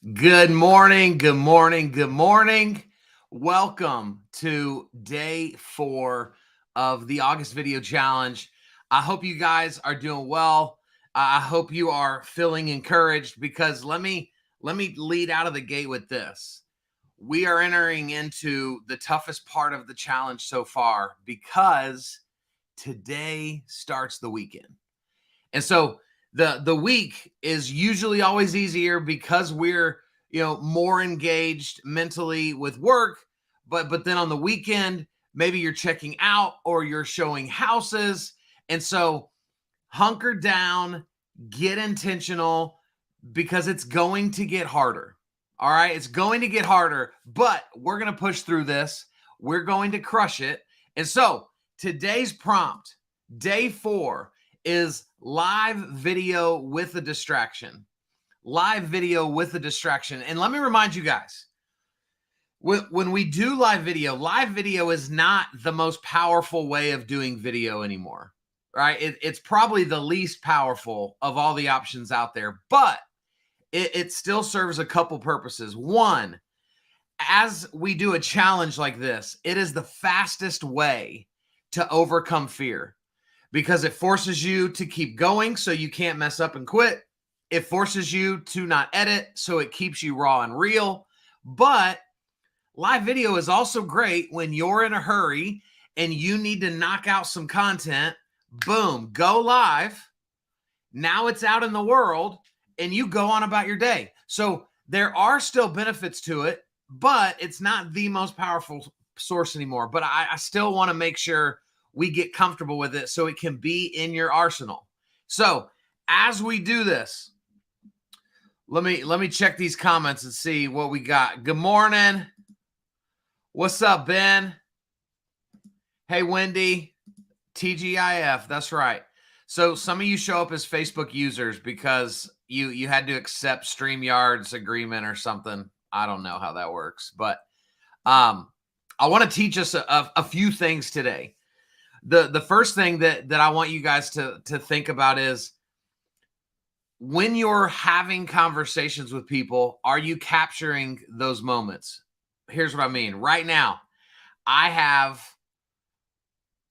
Good morning, good morning, good morning. Welcome to day 4 of the August video challenge. I hope you guys are doing well. I hope you are feeling encouraged because let me lead out of the gate with this. We are entering into the toughest part of the challenge so far because today starts the weekend. And so the week is usually always easier because we're more engaged mentally with work, but then on the weekend maybe you're checking out or you're showing houses. And so hunker down, get intentional, because it's going to get harder. All right, it's going to get harder, but we're going to push through this. We're going to crush it. And so today's prompt, day 4, is live video with a distraction. Live video with a distraction. And let me remind you guys, when we do live video is not the most powerful way of doing video anymore, right? It's probably the least powerful of all the options out there, but it still serves a couple purposes. One, as we do a challenge like this, it is the fastest way to overcome fear because it forces you to keep going so you can't mess up and quit. It forces you to not edit so it keeps you raw and real. But live video is also great when you're in a hurry and you need to knock out some content. Boom, go live. Now it's out in the world and you go on about your day. So there are still benefits to it, but it's not the most powerful source anymore. But I still want to make sure we get comfortable with it so it can be in your arsenal. So as we do this, let me check these comments and see what we got. Good morning. What's up, Ben? Hey, Wendy. TGIF. That's right. So some of you show up as Facebook users because you had to accept StreamYard's agreement or something. I don't know how that works, but I want to teach us a few things today. The first thing that I want you guys to think about is when you're having conversations with people, are you capturing those moments? Here's what I mean. Right now, I have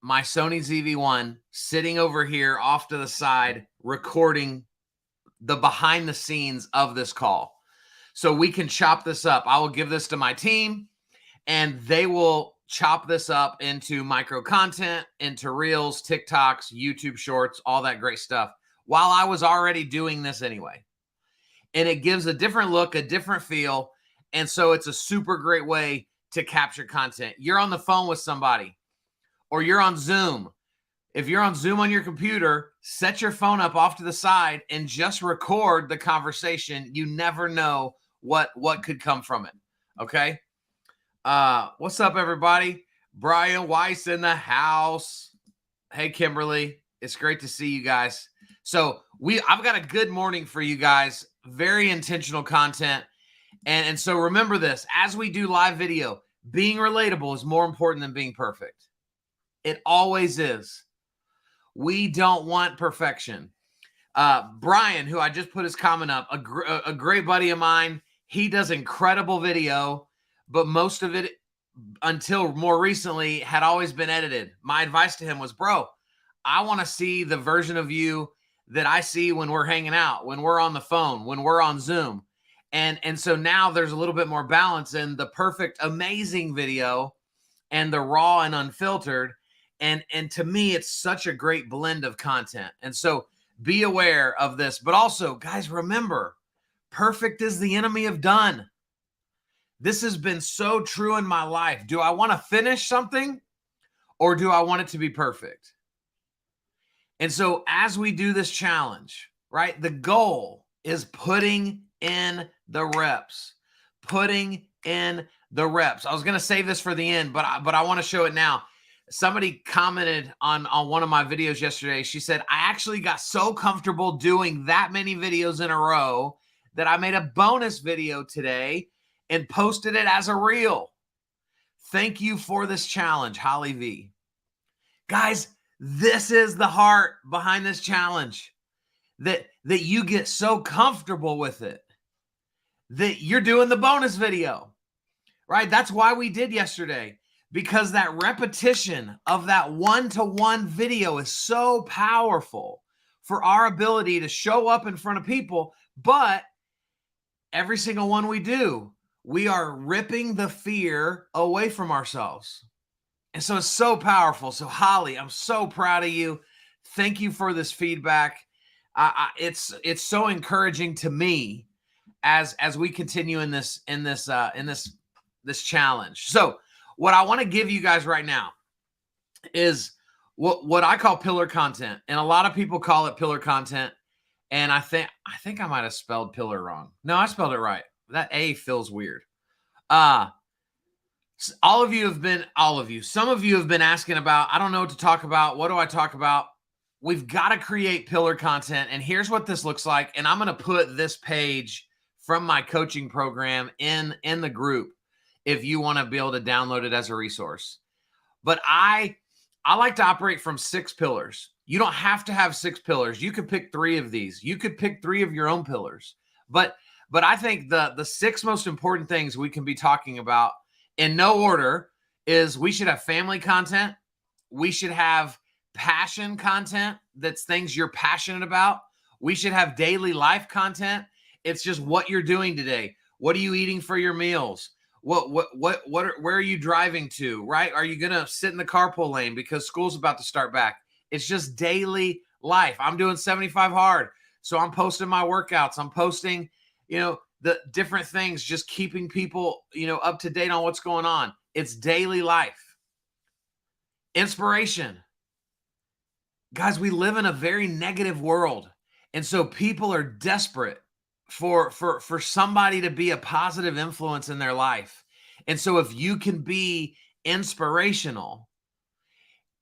my Sony ZV-1 sitting over here off to the side, recording the behind the scenes of this call. So we can chop this up. I will give this to my team and they will chop this up into micro content, into Reels, TikToks, YouTube Shorts, all that great stuff, while I was already doing this anyway. And it gives a different look, a different feel. And so it's a super great way to capture content. You're on the phone with somebody or you're on Zoom. If you're on Zoom on your computer, set your phone up off to the side and just record the conversation. You never know what could come from it. Okay. What's up, everybody? Brian Weiss in the house. Hey, Kimberly. It's great to see you guys. So I've got a good morning for you guys. Very intentional content. And so remember this, as we do live video, being relatable is more important than being perfect. It always is. We don't want perfection. Brian, who I just put his comment up, a great buddy of mine, he does incredible video, but most of it, until more recently, had always been edited. My advice to him was, bro, I want to see the version of you that I see when we're hanging out, when we're on the phone, when we're on Zoom. And so now there's a little bit more balance in the perfect, amazing video and the raw and unfiltered. And to me, it's such a great blend of content. And so be aware of this. But also, guys, remember, perfect is the enemy of done. This has been so true in my life. Do I want to finish something or do I want it to be perfect? And so as we do this challenge, right, the goal is putting in the reps, putting in the reps. I was going to save this for the end, but I want to show it now. Somebody commented on one of my videos yesterday. She said, I actually got so comfortable doing that many videos in a row that I made a bonus video today and posted it as a reel. Thank you for this challenge, Holly V. Guys, this is the heart behind this challenge, that you get so comfortable with it that you're doing the bonus video, right? That's why we did yesterday, because that repetition of that one-to-one video is so powerful for our ability to show up in front of people. But every single one we do, we are ripping the fear away from ourselves. And so it's so powerful. So Holly, I'm so proud of you. Thank you for this feedback. It's so encouraging to me as we continue in this challenge. So what I want to give you guys right now is what I call pillar content, and a lot of people call it pillar content. And I think I might have spelled pillar wrong. No, I spelled it right. That A feels weird. Some of you have been asking about, I don't know what to talk about. What do I talk about? We've got to create pillar content. And here's what this looks like. And I'm going to put this page from my coaching program in the group if you want to be able to download it as a resource. But I like to operate from 6 pillars. You don't have to have 6 pillars. You could pick 3 of these. You could pick 3 of your own pillars. But I think the 6 most important things we can be talking about in no order is we should have family content. We should have passion content. That's things you're passionate about. We should have daily life content. It's just what you're doing today. What are you eating for your meals? Where are you driving to, right? Are you going to sit in the carpool lane because school's about to start back? It's just daily life. I'm doing 75 hard. So I'm posting my workouts. I'm posting, the different things, just keeping people, up to date on what's going on. It's daily life. Inspiration. Guys, we live in a very negative world. And so people are desperate for somebody to be a positive influence in their life. And so if you can be inspirational,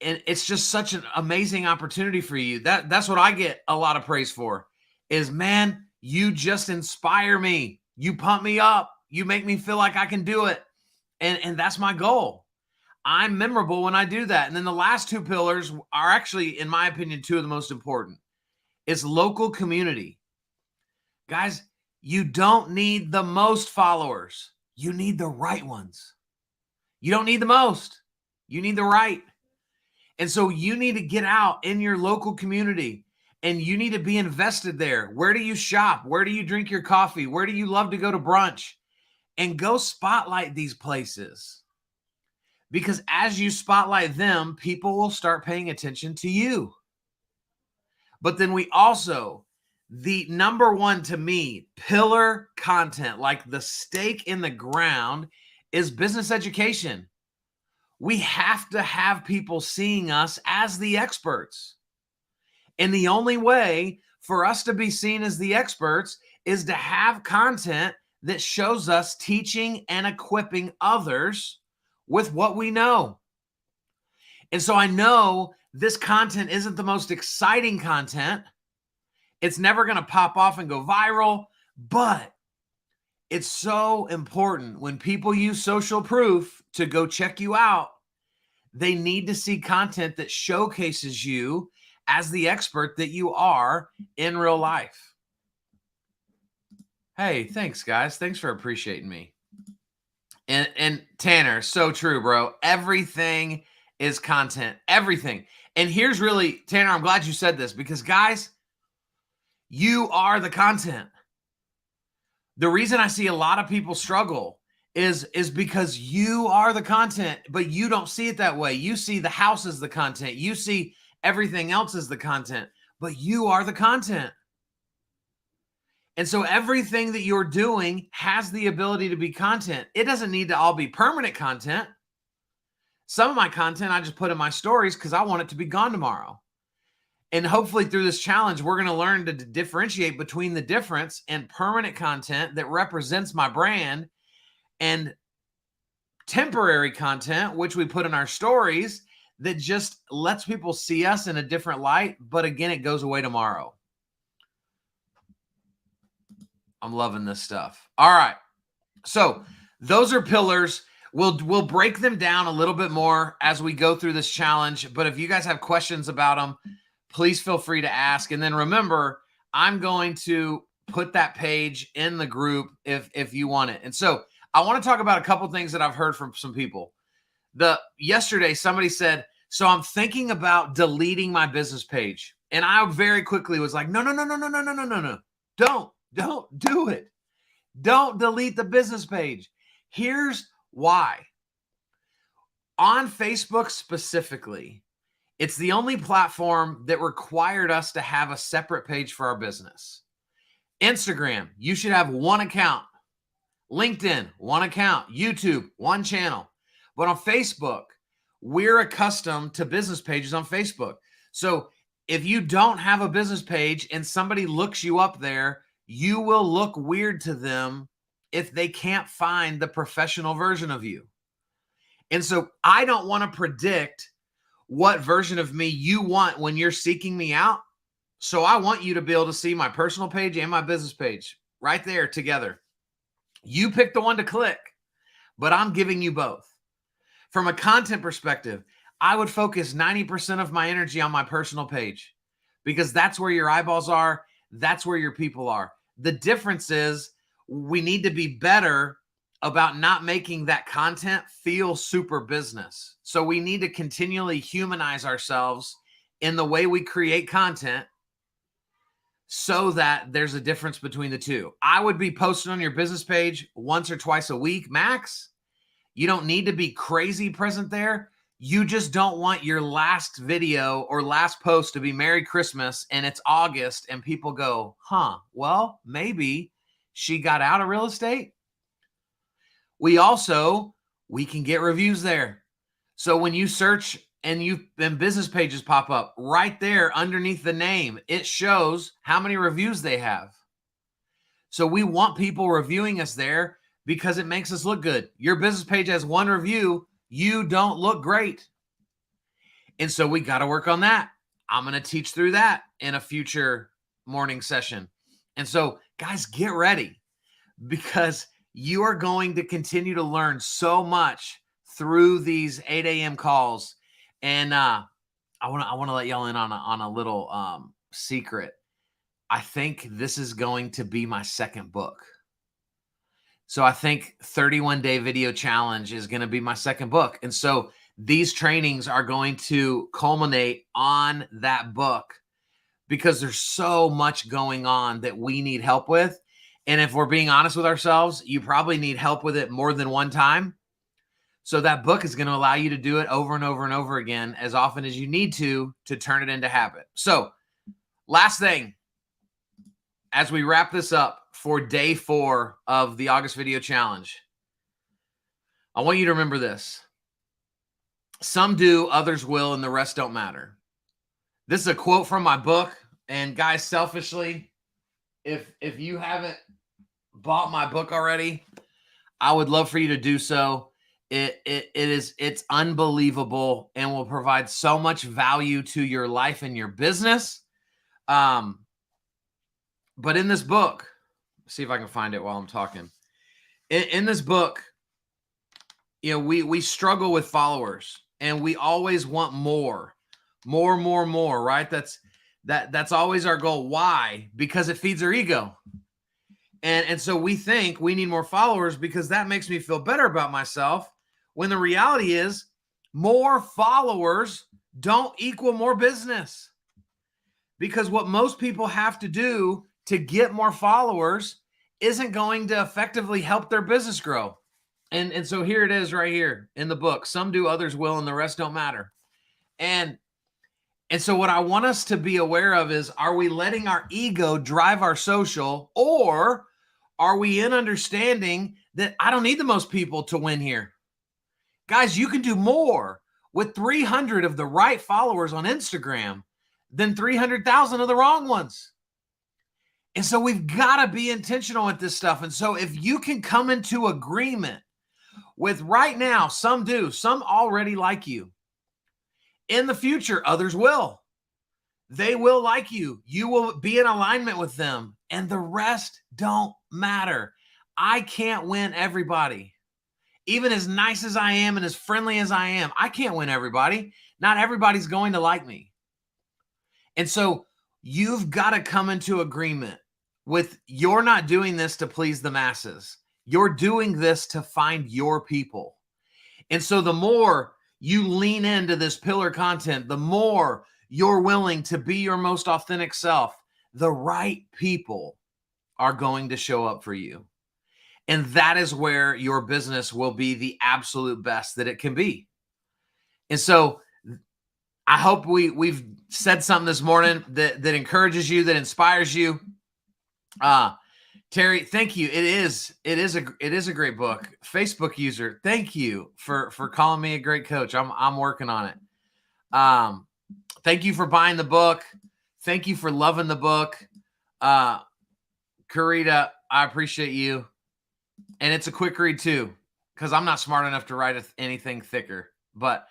and it's just such an amazing opportunity for you. That's what I get a lot of praise for is, man, you just inspire me. You pump me up. You make me feel like I can do it. And that's my goal. I'm memorable when I do that. And then the last 2 pillars are actually, in my opinion, 2 of the most important. It's local community. Guys, you don't need the most followers. You need the right ones. You don't need the most. You need the right. And so you need to get out in your local community and you need to be invested there. Where do you shop? Where do you drink your coffee? Where do you love to go to brunch? And go spotlight these places. Because as you spotlight them, people will start paying attention to you. But then we also, the number one to me, pillar content, like the stake in the ground, is business education. We have to have people seeing us as the experts. And the only way for us to be seen as the experts is to have content that shows us teaching and equipping others with what we know. And so I know this content isn't the most exciting content. It's never going to pop off and go viral, but it's so important when people use social proof to go check you out. They need to see content that showcases you as the expert that you are in real life. Hey, thanks, guys. Thanks for appreciating me. And Tanner, so true, bro. Everything is content. Everything. And here's really, Tanner, I'm glad you said this because, guys, you are the content. The reason I see a lot of people struggle is because you are the content, but you don't see it that way. You see the house as the content. You see everything else as the content, but you are the content. And so everything that you're doing has the ability to be content. It doesn't need to all be permanent content. Some of my content I just put in my stories because I want it to be gone tomorrow. And hopefully through this challenge, we're going to learn to differentiate between the difference and permanent content that represents my brand and temporary content, which we put in our stories that just lets people see us in a different light. But again, it goes away tomorrow. I'm loving this stuff. All right. So those are pillars. We'll break them down a little bit more as we go through this challenge. But if you guys have questions about them, please feel free to ask. And then remember, I'm going to put that page in the group if you want it. And so I want to talk about a couple things that I've heard from some people. Yesterday, somebody said, so I'm thinking about deleting my business page. And I very quickly was like, no. Don't do it. Don't delete the business page. Here's why. On Facebook specifically, it's the only platform that required us to have a separate page for our business. Instagram, you should have one account. LinkedIn, one account. YouTube, one channel. But on Facebook, we're accustomed to business pages on Facebook. So if you don't have a business page and somebody looks you up there, you will look weird to them if they can't find the professional version of you. And so I don't want to predict what version of me you want when you're seeking me out. So I want you to be able to see my personal page and my business page right there together. You pick the one to click, but I'm giving you both. From a content perspective, I would focus 90% of my energy on my personal page because that's where your eyeballs are. That's where your people are. The difference is we need to be better about not making that content feel super business. So we need to continually humanize ourselves in the way we create content so that there's a difference between the two. I would be posting on your business page once or twice a week, max. You don't need to be crazy present there. You just don't want your last video or last post to be Merry Christmas and it's August and people go, well, maybe she got out of real estate. We can get reviews there. So when you search and business pages pop up right there underneath the name, it shows how many reviews they have. So we want people reviewing us there because it makes us look good. Your business page has one review, you don't look great. And so we got to work on that. I'm going to teach through that in a future morning session. And so guys, get ready because you are going to continue to learn so much through these 8 a.m. calls. And I want to let y'all in on a little secret. I think this is going to be my second book. So I think 31-day video challenge is going to be my second book. And so these trainings are going to culminate on that book because there's so much going on that we need help with. And if we're being honest with ourselves, you probably need help with it more than one time. So that book is going to allow you to do it over and over and over again as often as you need to turn it into habit. So last thing, as we wrap this up for day 4 of the August video challenge, I want you to remember this. Some do, others will, and the rest don't matter. This is a quote from my book. And guys, selfishly, if you haven't bought my book already, I would love for you to do so. It's unbelievable and will provide so much value to your life and your business. But in this book, see if I can find it while I'm talking. In this book, we struggle with followers and we always want more, right? That's always our goal. Why? Because it feeds our ego. And so we think we need more followers because that makes me feel better about myself. When the reality is more followers don't equal more business. Because what most people have to do to get more followers isn't going to effectively help their business grow. And so here it is right here in the book. Some do, others will, and the rest don't matter. And so what I want us to be aware of is, are we letting our ego drive our social, or are we in understanding that I don't need the most people to win here? Guys, you can do more with 300 of the right followers on Instagram than 300,000 of the wrong ones. And so we've got to be intentional with this stuff. And so if you can come into agreement with right now, some do, some already like you. In the future, others will. They will like you. You will be in alignment with them. And the rest don't matter. I can't win everybody. Even as nice as I am and as friendly as I am, I can't win everybody. Not everybody's going to like me. And so you've got to come into agreement you're not doing this to please the masses. You're doing this to find your people. And so the more you lean into this pillar content, the more you're willing to be your most authentic self, the right people are going to show up for you. And that is where your business will be the absolute best that it can be. And so I hope we've said something this morning that encourages you, that inspires you. Terry, thank you. It is a great book. Facebook user, thank you for calling me a great coach. I'm working on it. Thank you for buying the book. Thank you for loving the book. Karita, I appreciate you. And it's a quick read too, because I'm not smart enough to write anything thicker. But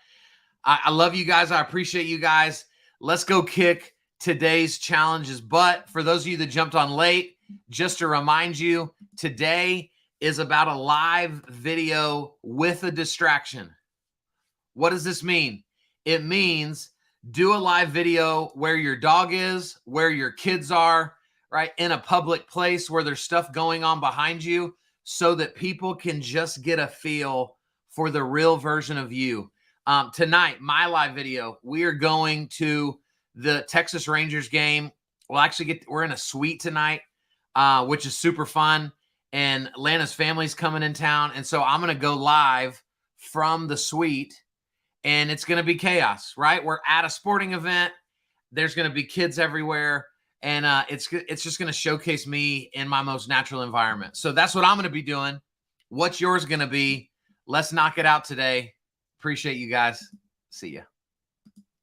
I love you guys. I appreciate you guys. Let's go kick today's challenge's butt. For those of you that jumped on late, just to remind you, today is about a live video with a distraction. What does this mean? It means do a live video where your dog is, where your kids are, right? In a public place where there's stuff going on behind you, so that people can just get a feel for the real version of you. Tonight, my live video, we are going to the Texas Rangers game. We're in a suite tonight, which is super fun. And Lana's family's coming in town. And so I'm going to go live from the suite, and it's going to be chaos, right? We're at a sporting event. There's going to be kids everywhere. And it's just going to showcase me in my most natural environment. So that's what I'm going to be doing. What's yours going to be? Let's knock it out today. Appreciate you guys. See ya.